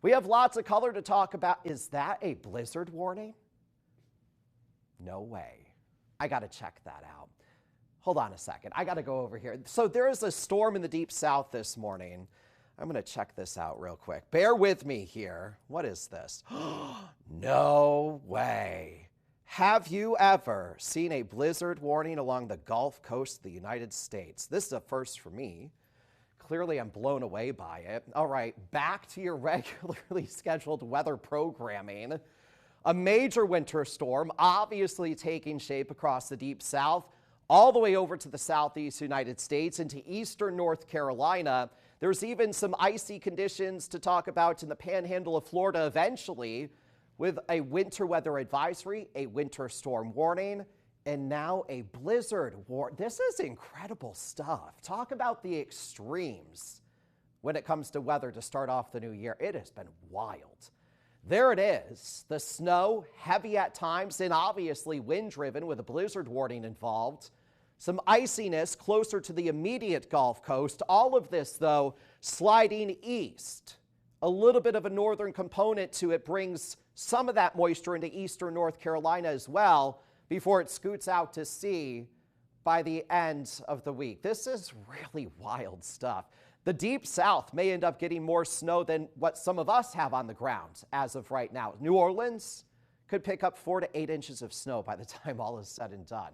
We have lots of color to talk about. Is that a blizzard warning? No way. I got to check that out. Hold on a second. I got to go over here. So there is a storm in the deep south this morning. I'm going to check this out real quick. Bear with me here. What is this? No way. Have you ever seen a blizzard warning along the Gulf Coast of the United States? This is a first for me. Clearly, I'm blown away by it. All right, back to your regularly scheduled weather programming. A major winter storm obviously taking shape across the deep south, all the way over to the southeast United States into eastern North Carolina. There's even some icy conditions to talk about in the panhandle of Florida eventually, with a winter weather advisory, a winter storm warning, and now a blizzard warning. This is incredible stuff. Talk about the extremes when it comes to weather to start off the new year. It has been wild. There it is. The snow, heavy at times, and obviously wind-driven with a blizzard warning involved. Some iciness closer to the immediate Gulf Coast. All of this, though, sliding east. A little bit of a northern component to it brings some of that moisture into eastern North Carolina as well before it scoots out to sea by the end of the week. This is really wild stuff. The deep south may end up getting more snow than what some of us have on the ground as of right now. New Orleans could pick up 4 to 8 inches of snow by the time all is said and done.